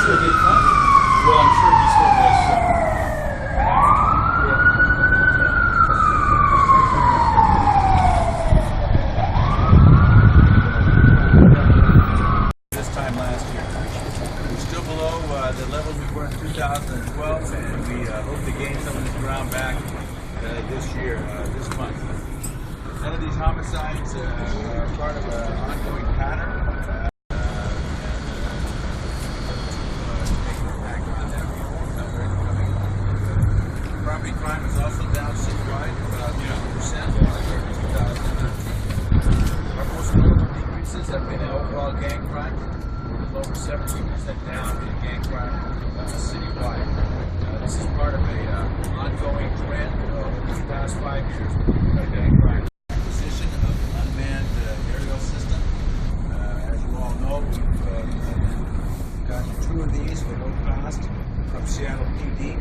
still get fun. Well, I'm sure he still has this time last year. We're still below the levels we were in 2012, and we hope to gain some of this ground back this year, this month. None of these homicides are part of an ongoing pattern. Property crime is also down citywide, about 2% compared to 2013. Our most notable decreases have been in overall gang crime. We're a little over 17% down in gang crime citywide. This is part of an ongoing trend over the past 5 years of gang crime. Acquisition of an unmanned aerial system. As you all know, we've gotten 2 of these for no cost from Seattle PD.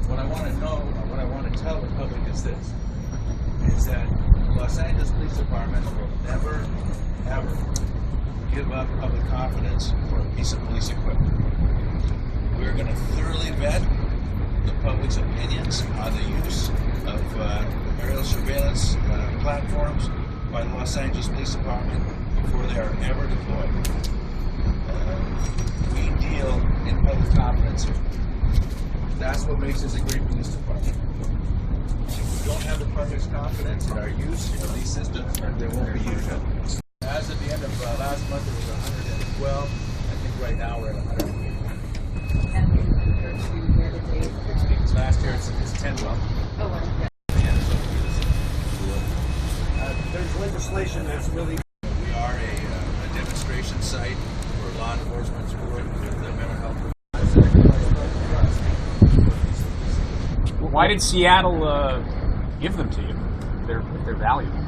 What I want to know, or what I want to tell the public is this, is that Los Angeles Police Department will never, ever give up public confidence for a piece of police equipment. We're going to thoroughly vet the public's opinions on the use of aerial surveillance platforms by the Los Angeles Police Department before they are ever deployed. We deal in public confidence here. That's what makes us a great police department. If we don't have the public's confidence in our use of these systems, they won't be used. As of the end of last month, it was 112. I think right now we're at 180. Because last year it's 10 well. There's legislation that's really... We are a demonstration site for law enforcement to work with mental health. Why did Seattle give them to you? They're valuable.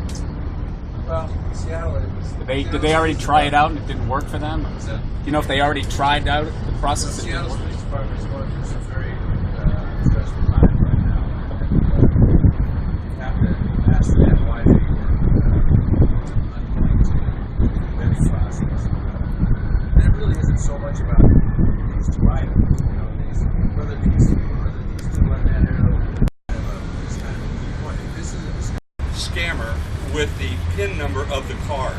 Well, Seattle is... Did they already try it out and it didn't work for them? So, Do you know if they already tried out the process? That Seattle didn't work? Police Department is going through some very stressful times right now. And, have to ask them why they were unwilling to do any process. And it really isn't so much about these 2 items, whether these 2 unmanned aerial this kind of point. This is a scammer with the PIN number of the card.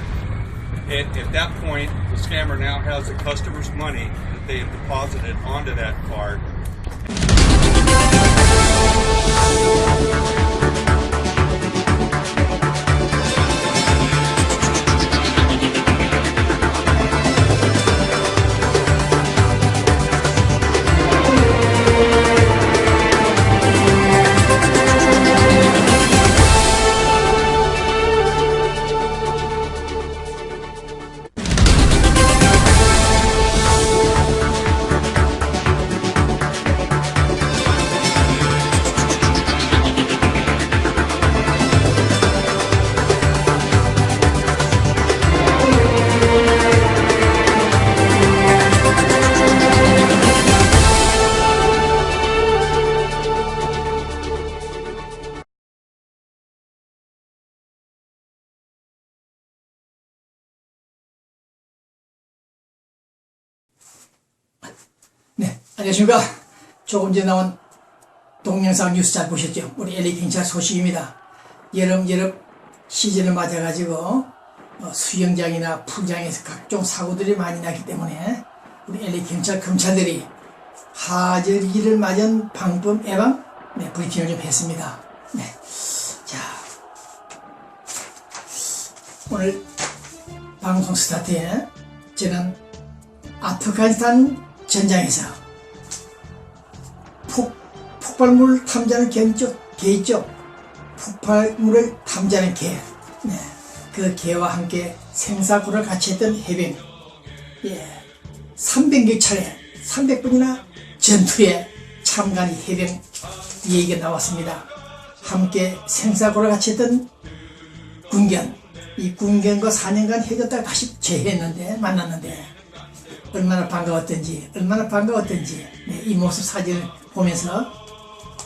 At that point, the scammer now has the customer's money that they have deposited onto that card. 네, 안녕하십니까. 조금 전에 나온 동영상 뉴스 잘 보셨죠? 우리 LA 경찰 소식입니다. 여름 시즌을 맞아가지고 수영장이나 풀장에서 각종 사고들이 많이 나기 때문에 우리 LA 경찰 검찰들이 하절기를 맞은 방법 예방 브리핑을 좀 했습니다. 네, 자 오늘 방송 스타트에 저는 아프가니스탄 전장에서 폭발물 탐지하는 개 있죠? 폭발물을 탐지하는 개. 네, 그 개와 함께 생사고를 같이 했던 해병. 300여 차례, 300분이나 전투에 참가한 해병 얘기가 나왔습니다. 함께 생사고를 같이 했던 군견. 이 군견과 4년간 헤어졌다가 다시 재회했는데, 만났는데, 얼마나 반가웠던지 네, 이 모습 사진을 보면서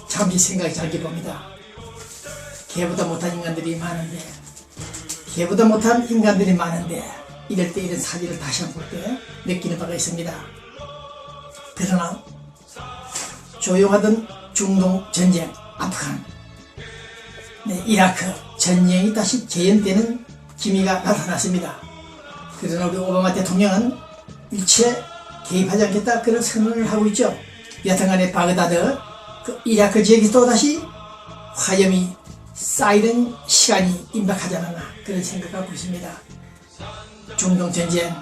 잠시 생각이 잠겨 봅니다. 개보다 못한 인간들이 많은데 이럴 때 이런 사진을 다시 한번 볼 때 느끼는 바가 있습니다. 그러나 조용하던 중동 전쟁, 아프간, 네, 이라크 전쟁이 다시 재현되는 기미가 나타났습니다. 그러나 우리 오바마 대통령은 일체 개입하지 않겠다 그런 선언을 하고 있죠. 여튼간에 바그다드 그 이라크 지역이 또다시 화염이 쌓이는 시간이 임박하지 않았나 그런 생각하고 있습니다. 중동 전쟁,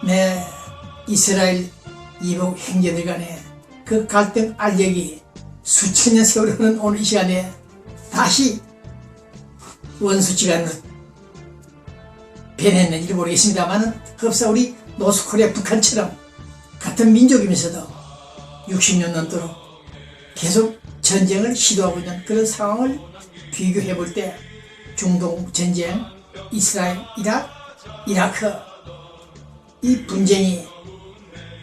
네, 이스라엘 이북 형제들 간의 그 갈등 알력이 수천 년 세월을 흐른 오늘 이 시간에 다시 원수지간으로 변했는지 모르겠습니다만 흡사 우리 노스코리아 북한처럼 같은 민족이면서도 60년 넘도록 계속 전쟁을 시도하고 있는 그런 상황을 비교해 볼 때 중동 전쟁, 이스라엘, 이라크 이 분쟁이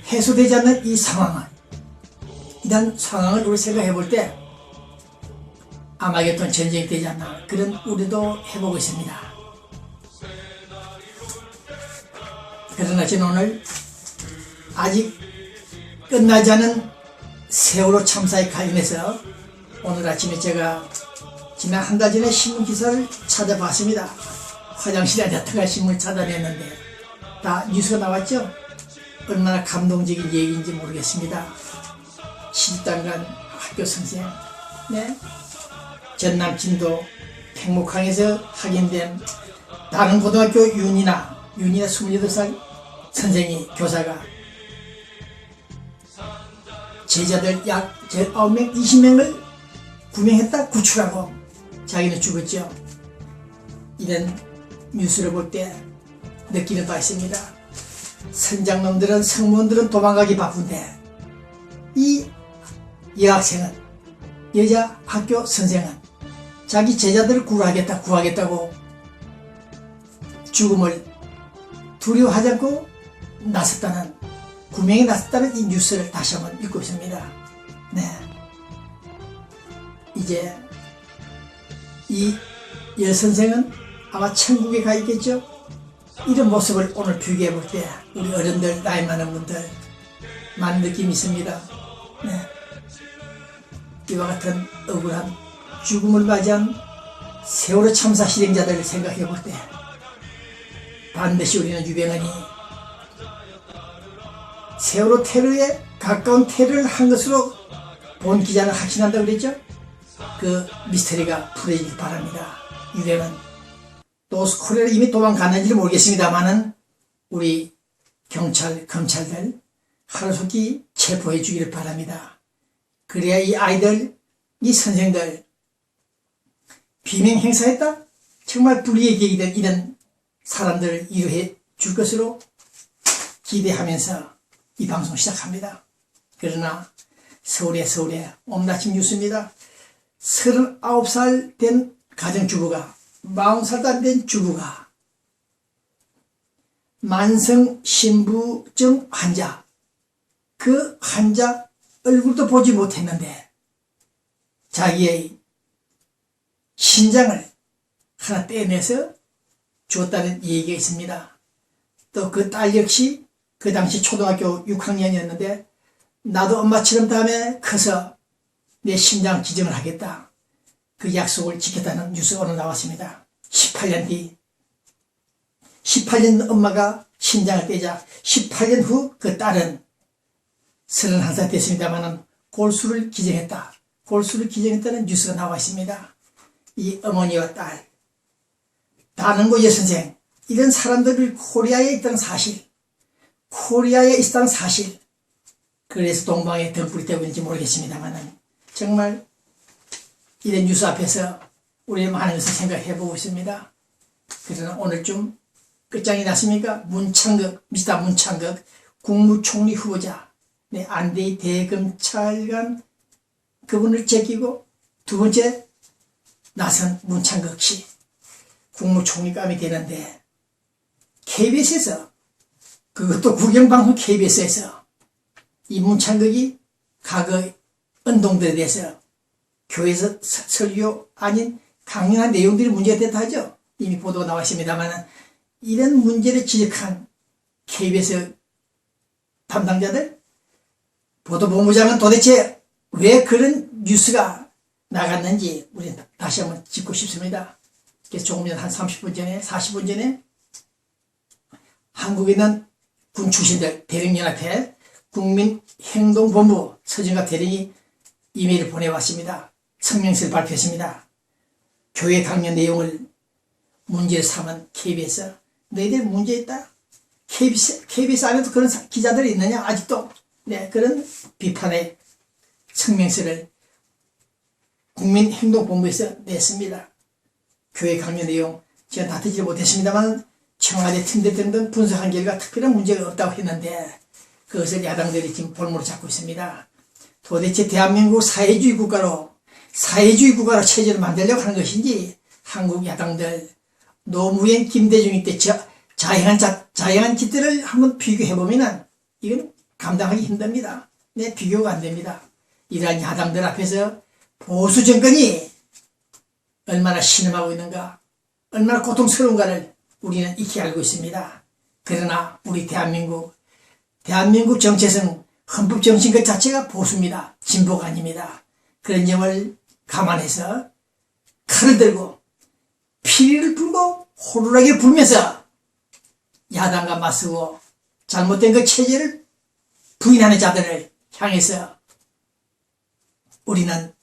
해소되지 않는 이 상황을 이런 상황을 우리 생각해 볼 때 아마겟돈 전쟁이 되지 않나 그런 우려도 해보고 있습니다. 그러나 저는 오늘 아직 끝나지 않은 세월호 참사에 관련해서 오늘 아침에 제가 지난 한 달 전에 신문 기사를 찾아봤습니다. 화장실에 앉았다가 신문을 찾아냈는데 다 뉴스가 나왔죠. 얼마나 감동적인 얘기인지 모르겠습니다. 시집단간 학교 선생, 네, 전남 진도 팽목항에서 확인된 다른 고등학교 윤이나 28살 선생이 교사가 제자들 약 19명, 20명을 구명했다 구출하고 자기는 죽었죠. 이런 뉴스를 볼 때 느끼는 바 있습니다. 선장놈들은 성무원들은 도망가기 바쁜데 이 여학생은 여자 학교 선생은 자기 제자들을 구하겠다고 죽음을 두려워하지 않고 나섰다는 구명에 나섰다는 이 뉴스를 다시 한번 읽고 있습니다. 네, 이제 이 여선생은 아마 천국에 가 있겠죠. 이런 모습을 오늘 비교해 볼 때 우리 어른들 나이 많은 분들 많은 느낌이 있습니다. 네, 이와 같은 억울한 죽음을 맞이한 세월호 참사 실행자들을 생각해 볼 때 반드시 우리는 유병헌이 세월호 테러에 가까운 테러를 한 것으로 본 기자는 확신한다고 그랬죠? 그 미스터리가 풀어지길 바랍니다. 유병헌 노스코리아로 이미 도망갔는지는 모르겠습니다만은 우리 경찰, 검찰들 하루속히 체포해 주기를 바랍니다. 그래야 이 아이들, 이 선생들 비명 행사했다? 정말 불의의 계기된 이런 사람들을 이루해 줄 것으로 기대하면서 이 방송 시작합니다. 그러나 서울에 오늘 아침 뉴스입니다. 39살 된 가정주부가 40살도 안 된 주부가 만성신부증 환자 그 환자 얼굴도 보지 못했는데 자기의 신장을 하나 떼내서 주었다는 얘기가 있습니다. 또 그 딸 역시 그 당시 초등학교 6학년이었는데 나도 엄마처럼 다음에 커서 내 심장 기증을 하겠다. 그 약속을 지켰다는 뉴스가 오늘 나왔습니다. 18년 뒤 18년 엄마가 신장을 떼자 18년 후 그 딸은 31살 됐습니다만 골수를 기증했다. 골수를 기증했다는 뉴스가 나와 있습니다. 이 어머니와 딸, 다능고 여선생 이런 사람들을 코리아에 있다는 사실, 그래서 동방에 등불이 되고 있는지 모르겠습니다만 정말 이런 뉴스 앞에서 우리 많은 것을 생각해 보고 있습니다. 그러나 오늘 좀 끝장이 났습니까? 문창극, 미스터 문창극 국무총리 후보자, 네, 안대희 대검찰관 그분을 제끼고 두 번째 나선 문창극 씨 국무총리감이 되는데 KBS에서 그것도 국영방송 KBS에서 이 문창극이 과거 운동들에 대해서 교회에서 설교 아닌 강연한 내용들이 문제가 됐다 하죠. 이미 보도가 나와 있습니다만 이런 문제를 지적한 KBS 담당자들 보도본부장은 도대체 왜 그런 뉴스가 나갔는지 우리 다시 한번 짚고 싶습니다. 그래서 조금 전 한 30분 전에 40분 전에 한국에 있는 군 출신들 대령연합회 국민행동본부 서정갑 대령이 이메일을 보내왔습니다. 성명서를 발표했습니다. 교회 강연 내용을 문제를 삼은 KBS, 너희들 문제 있다? KBS 안에도 그런 기자들이 있느냐? 아직도. 네, 그런 비판의 성명서를 국민행동본부에서 냈습니다. 교회 강연 내용 제가 다 듣지 못했습니다만 청와대 팀들 등등 분석한 결과 특별한 문제가 없다고 했는데 그것을 야당들이 지금 볼모로 잡고 있습니다. 도대체 대한민국 사회주의 국가로 체제를 만들려고 하는 것인지 한국 야당들 노무현 김대중이 때 자행한 짓들을 한번 비교해보면 이건 감당하기 힘듭니다. 네, 비교가 안 됩니다. 이러한 야당들 앞에서 보수 정권이 얼마나 신음하고 있는가, 얼마나 고통스러운가를 우리는 익히 알고 있습니다. 그러나 우리 대한민국 정체성, 헌법 정신 그 자체가 보수입니다. 진보가 아닙니다. 그런 점을 감안해서 칼을 들고 피리를 불고 호루라기를 불면서 야당과 맞서고 잘못된 그 체제를 부인하는 자들을 향해서 우리는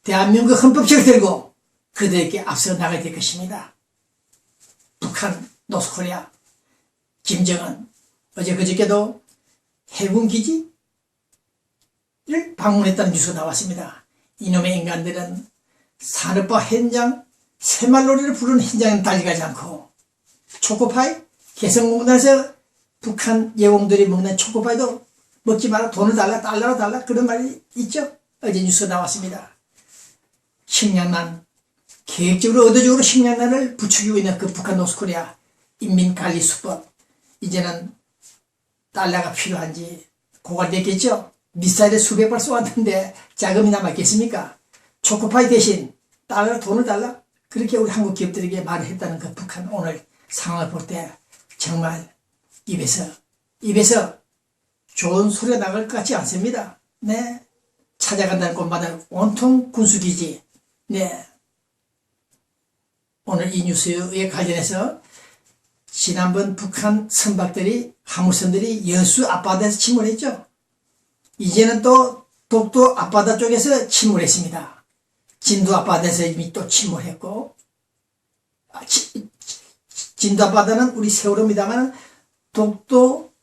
대한민국 헌법책을 들고 그들에게 앞서 나가야 될 것입니다. 북한, 노스코리아, 김정은 어제 그저께도 해군기지를 방문했다는 뉴스가 나왔습니다. 이놈의 인간들은 산업화 현장, 새말놀이를 부르는 현장에는 달려가지 않고 초코파이, 개성공단에서 북한 예공들이 먹는 초코파이도 먹지 마라, 돈을 달라, 달러로 달라, 그런 말이 있죠. 어제 뉴스가 나왔습니다. 식량난, 계획적으로 의도적으로 식량난을 부추기고 있는 그 북한 노스코리아 인민관리수법, 이제는 달러가 필요한지 고갈됐겠죠. 미사일을 수백 발 쏘았는데 자금이 남았겠습니까? 초코파이 대신 달러, 돈을 달라, 그렇게 우리 한국 기업들에게 말을 했다는 그 북한 오늘 상황을 볼 때 정말 입에서 좋은 소리가 나갈 것 같지 않습니다. 네, 찾아간다는 곳마다 온통 군수기지. 네, 오늘 이 뉴스에 관련해서 지난번 북한 선박들이, 화물선들이 여수 앞바다에서 침몰했죠. 이제는 또 독도 앞바다 쪽에서 침몰했습니다. 진도 앞바다에서 이미 또 침몰했고, 진도 앞바다는 우리 세월호입니다만 독도,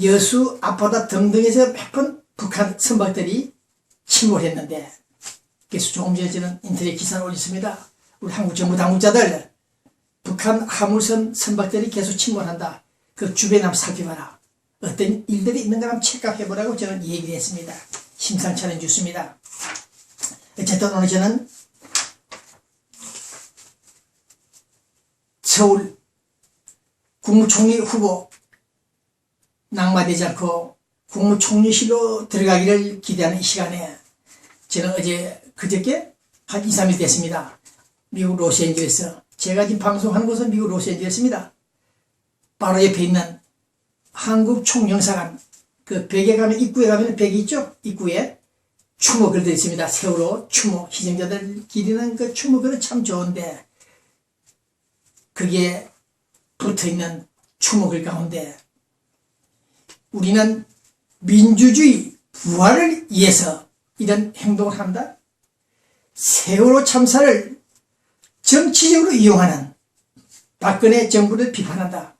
여수 앞바다 등등에서 몇 번 북한 선박들이 침몰했는데, 그래서 조금 전에 저는 인터넷 기사를 올렸습니다. 우리 한국 정부 당국자들, 북한 화물선 선박들이 계속 침몰한다. 그 주변에 한번 살펴봐라. 어떤 일들이 있는가 한번 체크해보라고 저는 얘기를 했습니다. 심상치 않은 뉴스입니다. 어쨌든 오늘 저는 서울 국무총리 후보 낙마되지 않고 국무총리실로 들어가기를 기대하는 이 시간에 저는 어제 그저께 한 2, 3일 됐습니다. 미국 로스앤젤레스, 제가 지금 방송하는 곳은 미국 로스앤젤레스입니다. 바로 옆에 있는 한국 총영사관, 그 벽에 가면, 입구에 가면 벽이 있죠? 입구에 추모글도 있습니다. 세월호 추모, 희생자들 기리는 그 추모글은 참 좋은데, 그게 붙어 있는 추모글 가운데 우리는 민주주의 부활을 위해서 이런 행동을 한다. 세월호 참사를 정치적으로 이용하는 박근혜 정부를 비판한다.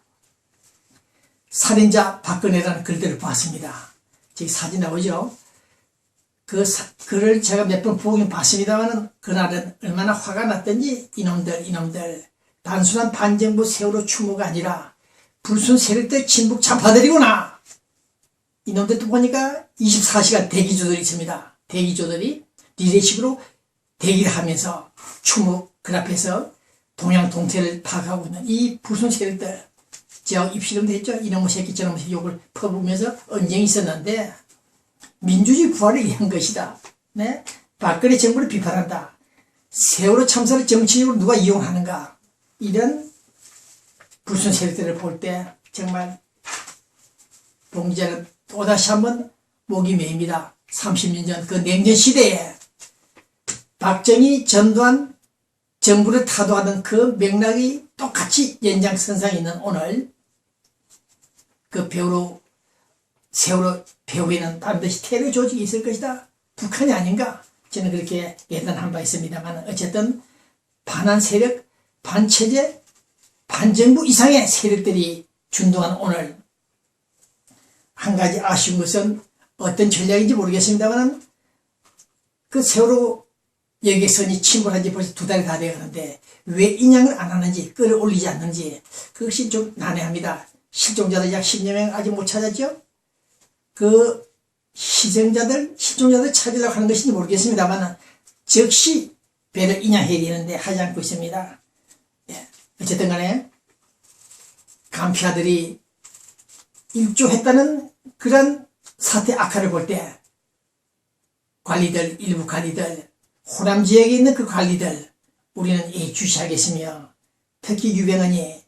살인자 박근혜라는 글들을 봤습니다. 저기 사진 나오죠? 그 글을 제가 몇 번 보긴 봤습니다만 그날은 얼마나 화가 났던지 이놈들 단순한 반정부 세월호 추모가 아니라 불순 세력들 친북 참파들이구나. 이놈들도 보니까 24시간 대기조들이 있습니다. 대기조들이 리레이식으로 대기를 하면서 추모 그 앞에서 동양 동태를 파악하고 있는 이 불순 세력들, 제가 입시름도 했죠. 이놈의 새끼 저놈의 새끼 욕을 퍼부으면서 언쟁이 있었는데 민주주의 부활을 위한 것이다. 네? 박근혜 정부를 비판한다. 세월호 참사를 정치적으로 누가 이용하는가. 이런 불순 세력들을 볼 때 정말 봉기자는 또다시 한번 목이 메입니다. 30년 전 그 냉전 시대에 박정희, 전두환 정부를 타도하던 그 맥락이 똑같이 연장선상에 있는 오늘 그 세월호 배후에는 반드시 테러 조직이 있을 것이다. 북한이 아닌가? 저는 그렇게 예단한 바 있습니다만 어쨌든 반한 세력, 반체제, 반정부 이상의 세력들이 준동한 오늘 한 가지 아쉬운 것은 어떤 전략인지 모르겠습니다만 그 세월호 여객선이 침몰한 지 벌써 2달이 다 되었는데 왜 인양을 안 하는지 끌어올리지 않는지 그것이 좀 난해합니다. 실종자들 약 10여 명 아직 못 찾았죠? 그 실종자들 찾으려고 하는 것인지 모르겠습니다만 즉시 배를 인양해야 되는데 하지 않고 있습니다. 예. 어쨌든 간에 간피아들이 일조했다는 그런 사태 악화를 볼 때 관리들, 일부 관리들, 호남 지역에 있는 그 관리들 우리는 예주시하겠으며 특히 유병헌이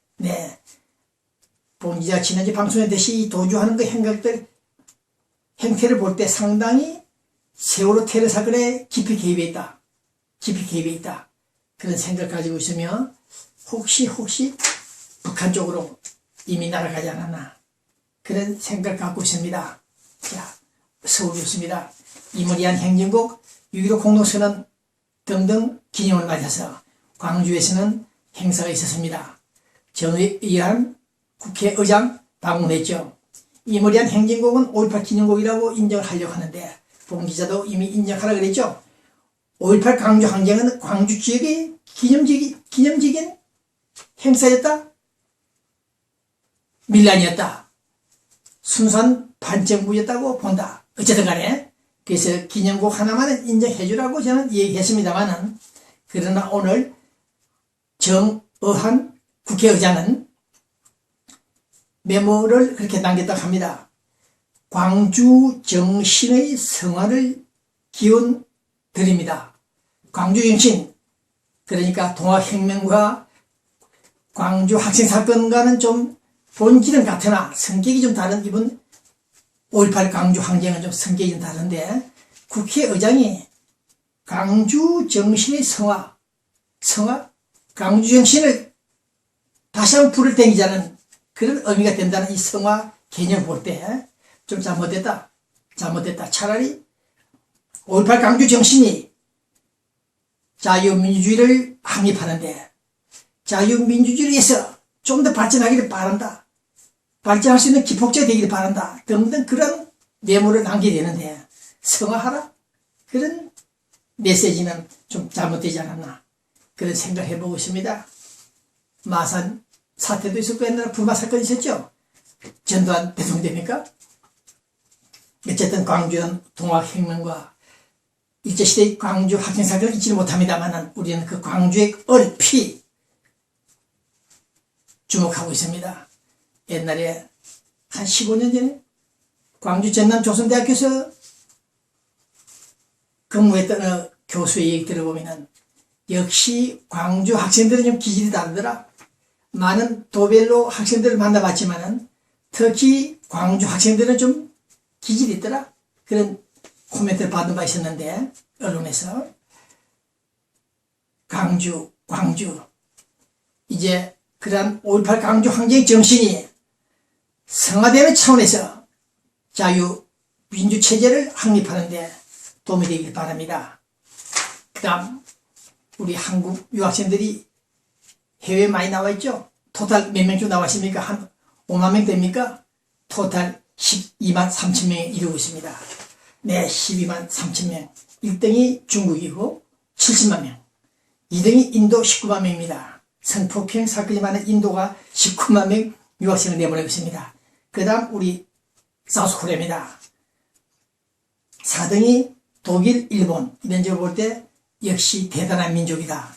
봉기자 지난주 방송에 대시 도주하는 그 행태를 볼 때 상당히 세월호 테러 사건에 깊이 개입해 있다. 그런 생각 가지고 있으며 혹시 북한 쪽으로 이미 날아가지 않았나 그런 생각 갖고 있습니다. 자, 서울이었습니다. 이모리안 행진곡 6.15 공동선언 등등 기념을 맞아서 광주에서는 행사가 있었습니다. 전의한 국회의장 방문했죠. 이모리안 행진곡은 5.18 기념곡이라고 인정을 하려고 하는데 봉 기자도 이미 인정하라 그랬죠. 5.18 광주 항쟁은 광주 지역의 기념적인 행사였다. 밀란이었다. 순수한 반정부였다고 본다. 어쨌든 간에 그래서 기념곡 하나만은 인정해 주라고 저는 얘기했습니다만은 그러나 오늘 정의한 국회의장은 메모를 그렇게 남겼다고 합니다. 광주 정신의 성화를 기원 드립니다. 광주 정신 그러니까 동학혁명과 광주 학생 사건과는 좀 본질은 같으나 성격이 좀 다른 이번 5.18 광주 항쟁은 좀 성격이 좀 다른데 국회의장이 광주 정신의 성화 광주 정신을 다시 한번 불을 땡기자는 그런 의미가 된다는 이 성화 개념을 볼 때 좀 잘못됐다. 차라리 5.18 광주 정신이 자유민주주의를 확립하는데 자유민주주의를 위해서 좀 더 발전하기를 바란다. 발전할 수 있는 기폭제가 되기를 바란다. 등등 그런 메모를 남기게 되는데 성화하라? 그런 메시지는 좀 잘못되지 않았나. 그런 생각을 해보고 있습니다. 마산 사태도 있었고 옛날에 불마 사건이 있었죠. 전두환 대통령 됩니까? 어쨌든 광주는 동학혁명과 일제시대의 광주 학생 사건을 잊지 못합니다만 우리는 그 광주의 얼핏 주목하고 있습니다. 옛날에 한 15년 전에 광주 전남조선대학교에서 근무했던 교수의 얘기 들어보면 역시 광주 학생들은 좀 기질이 다르더라. 많은 도별로 학생들을 만나봤지만은 특히 광주 학생들은 좀 기질이 있더라. 그런 코멘트를 받은 바 있었는데 언론에서 광주 이제 그러한 5.18 광주 항쟁 정신이 성화되는 차원에서 자유민주체제를 확립하는 데 도움이 되길 바랍니다. 그 다음 우리 한국 유학생들이 해외에 많이 나와 있죠. 토탈 몇 명쯤 나와 있습니까? 한 5만 명 됩니까? 토탈 12만 3천 명이 이루고 있습니다. 네, 12만 3천 명. 1등이 중국이고 70만 명. 2등이 인도 19만 명입니다. 성폭행 사건이 많은 인도가 19만 명 유학생을 내보내고 있습니다. 그 다음 우리 사우스코리아입니다. 4등이 독일, 일본. 이런 적을 볼 때 역시 대단한 민족이다.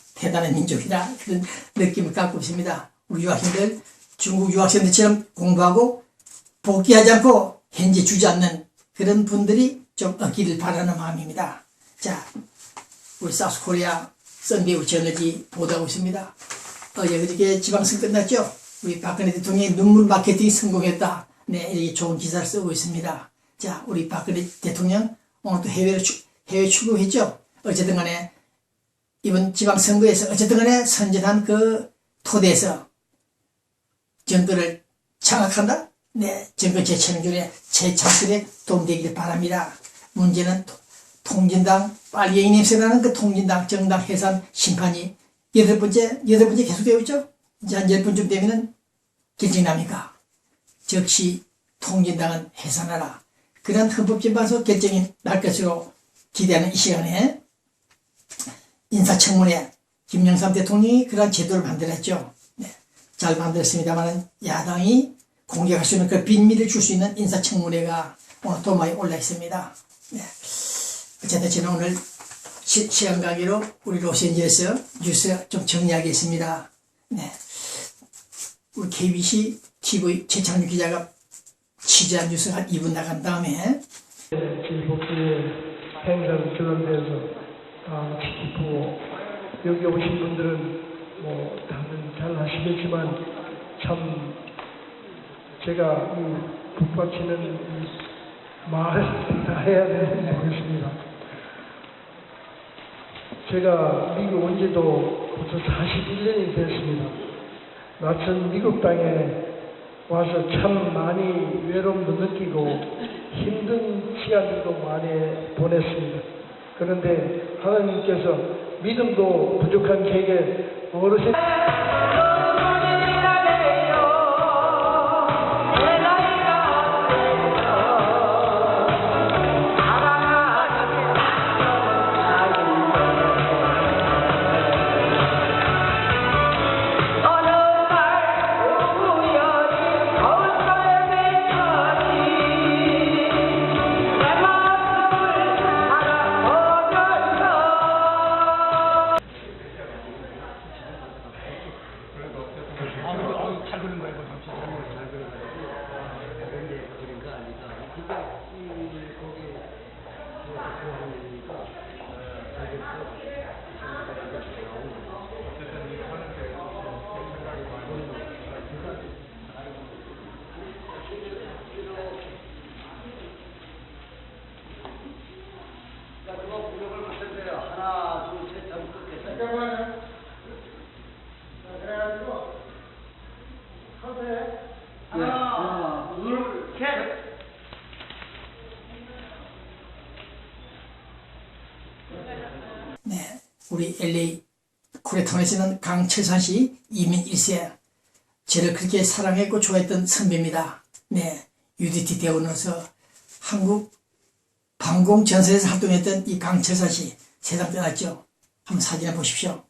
그런 느낌을 갖고 있습니다. 우리 유학생들 중국 유학생들처럼 공부하고 복귀하지 않고 현재 주저앉는 그런 분들이 좀 없기를 바라는 마음입니다. 자, 우리 사우스코리아 썬데이 저널이 보도하고 있습니다. 어제 지방선 끝났죠? 우리 박근혜 대통령이 눈물 마케팅이 성공했다. 네, 이렇게 좋은 기사를 쓰고 있습니다. 자, 우리 박근혜 대통령 오늘 또 해외 출국했죠. 어쨌든 간에 이번 지방선거에서 어쨌든 간에 선전한 그 토대에서 정권을 장악한다? 네, 정권 재창출에 도움되기를 바랍니다. 문제는 통진당, 빨갱이 냄새나는 그 통진당 정당 해산 심판이 여덟 번째 계속되고 있죠? 이제 한 10분쯤 되면은 결정이 납니까? 즉시 통진당은 해산하라. 그런 헌법재판소 결정이 날 것으로 기대하는 이 시간에 인사청문회 김영삼 대통령이 그런 제도를 만들었죠. 네, 잘 만들었습니다만 야당이 공격할 수 있는 그 빈미를 줄 수 있는 인사청문회가 오늘 도마에 올라 있습니다. 네. 어쨌든 저는 오늘 시간 관계로 우리 로스앤젤레스 뉴스 좀 정리하겠습니다. 네. 우리 KBC TV 최창규 기자가 취재한 뉴스가 한 2분 나간 다음에 제복수의 행사를 주관되어서 기쁘고 여기 오신 분들은 뭐 다들 잘 아시겠지만 참 제가 이 북받치는 말을 다 해야 되는지 모르겠습니다. 제가 미국 온 지도 벌써 41년이 됐습니다. 낯선 미국 땅에 와서 참 많이 외로움도 느끼고 힘든 시간들도 많이 보냈습니다. 그런데 하나님께서 믿음도 부족한 저에게 어르신 네, 우리 LA 쿠레타운에 사는 강철산 씨 이민 1세 저를 그렇게 사랑했고 좋아했던 선배입니다. 네, UDT 대원으로서 한국 방공전선에서 활동했던 이 강철산 씨 세상 떠났죠. 한번 사진을 보십시오.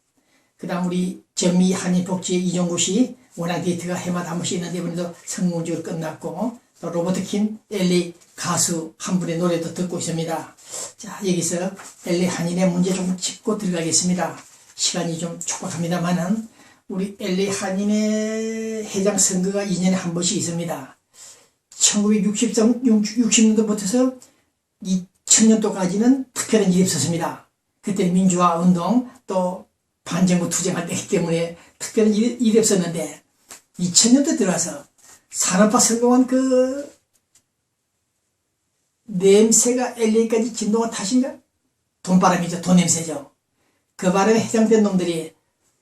그 다음 우리 전미 한인복지 이종구 씨 원한 데이트가 해마다 한 번씩 있는데 이번에도 성공적으로 끝났고 또 로버트 킴 LA 가수 한 분의 노래도 듣고 있습니다. 자, 여기서 LA 한인의 문제 좀 짚고 들어가겠습니다. 시간이 좀 촉박합니다만은 우리 LA 한인의 회장 선거가 2년에 한 번씩 있습니다. 1960년도부터 2000년도까지는 특별한 일이 없었습니다. 그때는 민주화 운동 또 반정부 투쟁할 때이기 때문에 특별한 일이 없었는데 2000년도 들어와서 산업화 성공한 그 냄새가 LA까지 진동한 탓인가? 돈바람이죠. 돈 냄새죠. 그 바람에 해장된 놈들이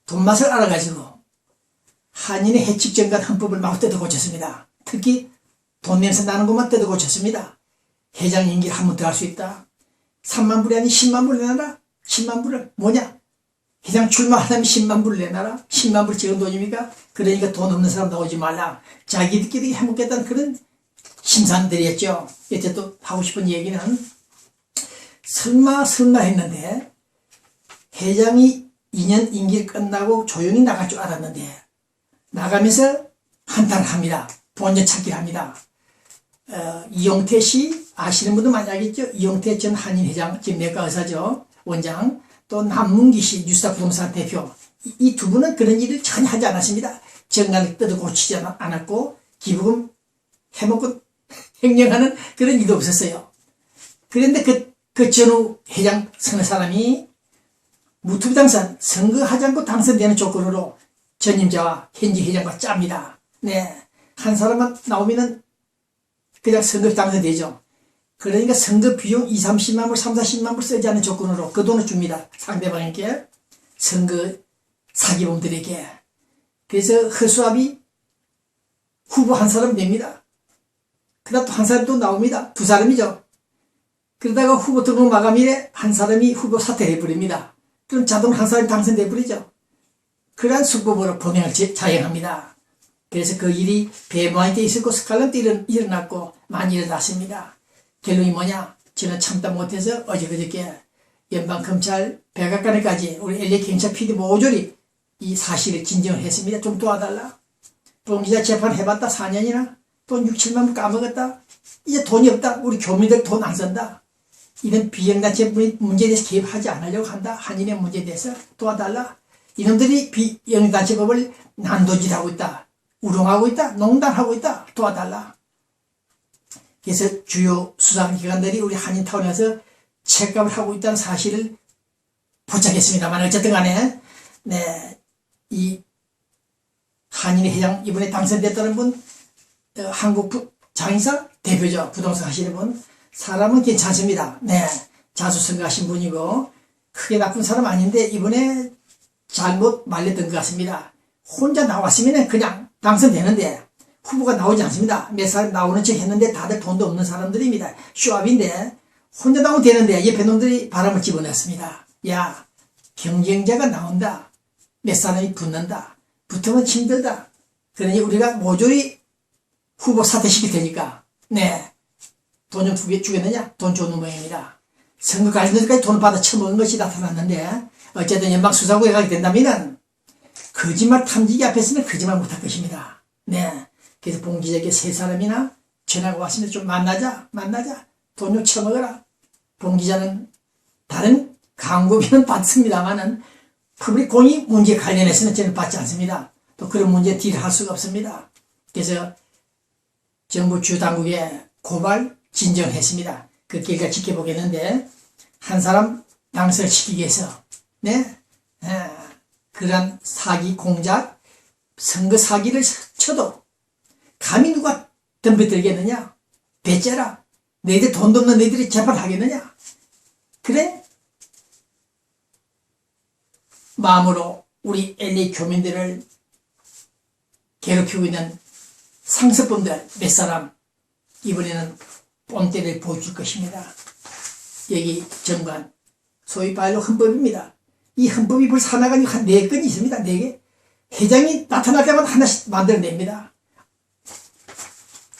돈맛을 알아가지고 한인의 해칙정간 헌법을 마구 뜯어 고쳤습니다. 특히 돈 냄새 나는 것만 뜯어 고쳤습니다. 회장 임기를 한 번 더 할 수 있다. 3만 불이 아닌 10만 불을 내놔라. 10만 불을 뭐냐? 회장 출마하려면 10만 불을 내놔라. 10만 불 적은 돈입니까? 그러니까 돈 없는 사람 나오지 말라. 자기들끼리 해먹겠다는 그런 심산들이었죠. 이제 또 하고 싶은 얘기는 설마 했는데 회장이 2년 임기를 끝나고 조용히 나갈 줄 알았는데 나가면서 한탄을 합니다. 본전 찾기를 합니다. 이용태 씨 아시는 분도 많이 알겠죠. 이용태 전 한인회장 지금 내과 의사죠. 원장. 또 남문기 씨 뉴스타 부동산 대표. 이 두 분은 그런 일을 전혀 하지 않았습니다. 정관을 뜯어 고치지 않았고 기부금 해먹고 횡령하는 그런 일도 없었어요. 그런데 그 전후 회장 선거 사람이 무투표 당선, 선거하지 않고 당선되는 조건으로 전임자와 현직 회장과 짭니다. 네. 한 사람만 나오면은 그냥 선거 당선되죠. 그러니까 선거 비용 2, 30만 불, 3, 40만 불 쓰지 않는 조건으로 그 돈을 줍니다. 상대방에게. 선거 사기범들에게. 그래서 허수아비 후보 한 사람 냅니다. 그다음 또 한 사람이 또 나옵니다. 두 사람이죠. 그러다가 후보 등록 마감일에 한 사람이 후보 사퇴를 해버립니다. 그럼 자동으로 한 사람이 당선돼버리죠. 그러한 수법으로 범행을 자행합니다. 그래서 그 일이 배모한 때 있었고 스칼럼 때 일어났고 많이 일어났습니다. 결론이 뭐냐? 저는 참다 못해서 어저께 연방검찰 백악관에까지 우리 LA 경찰 PD 모조리 이 사실을 진정을 했습니다. 좀 도와달라. 봉기자 재판 해봤다 4년이나 돈 6, 7만 불 까먹었다. 이제 돈이 없다. 우리 교민들 돈 안 쓴다. 이런 비영단체 문제에 대해서 개입하지 않으려고 한다. 한인의 문제에 대해서 도와달라. 이놈들이 비영단체법을 난도질하고 있다. 우롱하고 있다. 농단하고 있다. 도와달라. 그래서 주요 수사기관들이 우리 한인타운에서 책감을 하고 있다는 사실을 포착했습니다만 어쨌든 간에 네, 이 한인의 회장 이번에 당선됐다는 분 한국 장의사 대표죠. 부동산 하시는 분 사람은 괜찮습니다. 네, 자수성가 하신 분이고 크게 나쁜 사람 아닌데 이번에 잘못 말렸던 것 같습니다. 혼자 나왔으면 그냥 당선되는데 후보가 나오지 않습니다. 몇 사람 나오는 척 했는데 다들 돈도 없는 사람들입니다. 쇼업인데 혼자 나오면 되는데 옆에 놈들이 바람을 집어넣습니다. 야, 경쟁자가 나온다. 몇 사람이 붙는다. 붙으면 힘들다. 그러니 우리가 모조리 후보 사퇴시킬 테니까 네, 돈 좀 주겠느냐? 돈 주는 모양입니다. 선거 관련자까지 돈을 받아 처먹은 것이 나타났는데 어쨌든 연방수사국에 가게 된다면 거짓말 탐지기 앞에서는 거짓말 못할 것입니다. 네, 그래서 봉 기자에게 세 사람이나 전화가 왔습니다. 좀 만나자. 돈 좀 처먹어라. 봉 기자는 다른 광고비는 받습니다만은 public 공익 문제 관련해서는 저는 받지 않습니다. 또 그런 문제 딜을 할 수가 없습니다. 그래서 정부 주당국에 고발 진정했습니다. 그 결과 지켜보겠는데 한 사람 당선을 시키기 위해서 네, 그러한 사기 공작 선거 사기를 쳐도 감히 누가 덤벼들겠느냐? 배째라. 너희들 돈도 없는 너희들이 재판하겠느냐? 그래? 마음으로 우리 LA 교민들을 괴롭히고 있는 상습범들 몇 사람 이번에는 뽐때를 보여줄 것입니다. 여기 정관 소위 말로 헌법입니다. 이 헌법이 벌써 하나가 한 4건이 있습니다. 4개. 회장이 나타날 때마다 하나씩 만들어냅니다.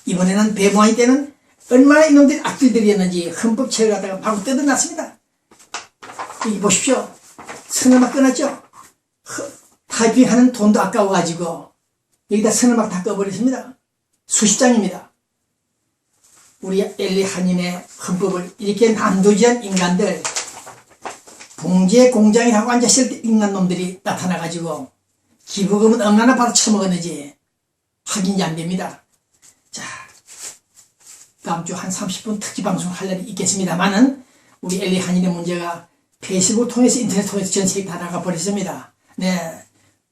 이번에는 배모하니 때는 얼마나 이놈들이 악질들이었는지 헌법 책을 갖다가 바로 뜯어놨습니다. 여기 보십시오. 선언막 끊었죠? 타이핑하는 돈도 아까워가지고 여기다 선언막 다 꺼버렸습니다. 수십 장입니다. 우리 LA 한인의 헌법을 이렇게 난도질한 인간들 봉제 공장이라고 앉았을 때 인간 놈들이 나타나가지고 기부금은 얼마나 받아 처먹었는지 확인이 안 됩니다. 자, 다음 주 한 30분 특집 방송 할 날이 있겠습니다만은 우리 LA 한인의 문제가 페이스북을 통해서 인터넷 통해서 전 세계 다 나가버렸습니다. 네,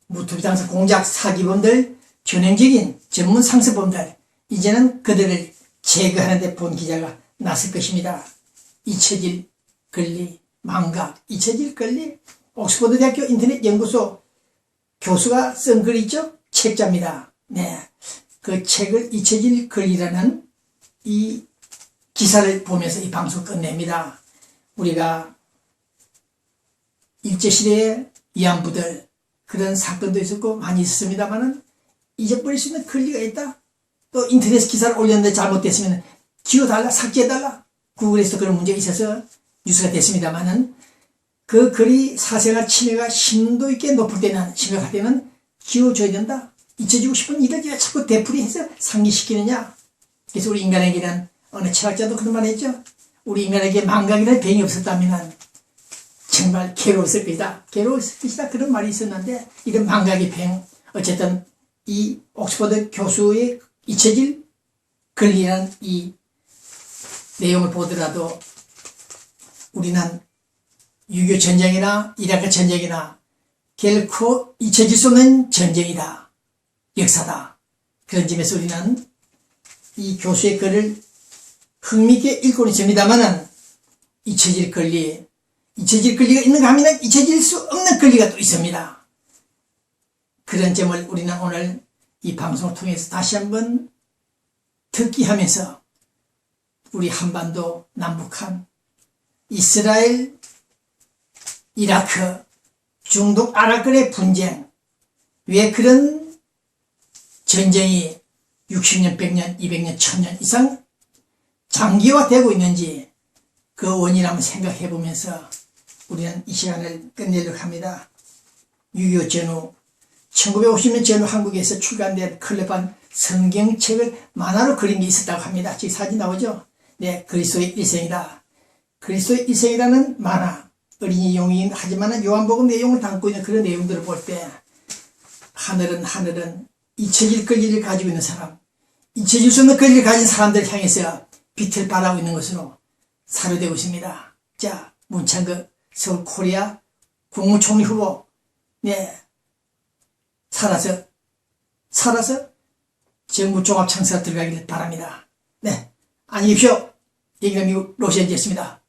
무투비당선 공작 사기범들, 전형적인 전문 상습범들 이제는 그들을 제거하는 데 본 기자가 나설 것입니다. 잊혀질 권리, 망각, 잊혀질 권리. 옥스퍼드 대학교 인터넷 연구소 교수가 쓴 글이 있죠? 책자입니다. 네, 그 책을 잊혀질 권리라는 이 기사를 보면서 이 방송 끝냅니다. 우리가 일제시대의 위안부들 그런 사건도 있었고 많이 있었습니다만은 잊어버릴 수 있는 권리가 있다. 또 인터넷 기사를 올렸는데 잘못됐으면 지워달라, 삭제해달라. 구글에서 그런 문제가 있어서 뉴스가 됐습니다만은 그 글이 사생활 침해가 심도 있게 높을 때는 심각할 때는 지워줘야 된다. 잊혀지고 싶은 일을 왜 자꾸 되풀이해서 상기시키느냐. 그래서 우리 인간에게는 어느 철학자도 그런 말 했죠. 우리 인간에게 망각이라는 병이 없었다면 정말 괴로웠을 것이다. 괴로웠을 것이다. 그런 말이 있었는데 이런 망각의 병 어쨌든 이 옥스퍼드 교수의 잊혀질 권리라는 이 내용을 보더라도 우리는 6.25 전쟁이나 이라크 전쟁이나 결코 잊혀질 수 없는 전쟁이다. 역사다. 그런 점에서 우리는 이 교수의 글을 흥미있게 읽고는 있습니다만은 잊혀질 권리가 있는가 하면 잊혀질 수 없는 권리가 또 있습니다. 그런 점을 우리는 오늘 이 방송을 통해서 다시 한번 특기하면서 우리 한반도, 남북한, 이스라엘, 이라크, 중동 아랍권의 분쟁, 왜 그런 전쟁이 60년, 100년, 200년, 1000년 이상 장기화되고 있는지 그 원인을 한번 생각해 보면서 우리는 이 시간을 끝내려고 합니다. 6.25 전후, 1950년 전후 한국에서 출간된 클레반 성경책을 만화로 그린 게 있었다고 합니다. 지금 사진 나오죠? 네, 그리스도의 일생이다. 그리스도의 일생이라는 만화, 어린이 용이긴 하지만 요한복음 내용을 담고 있는 그런 내용들을 볼 때 하늘은 잊혀질 권리를 가지고 있는 사람, 잊혀질 수 없는 권리를 가진 사람들을 향해서 빛을 발하고 있는 것으로 사료되고 있습니다. 자, 문창극 서울 코리아 국무총리 후보, 네, 살아서 정부 종합청사 들어가기를 바랍니다. 네, 안녕히 계십시오. 여기는 미국 로스앤젤레스입니다.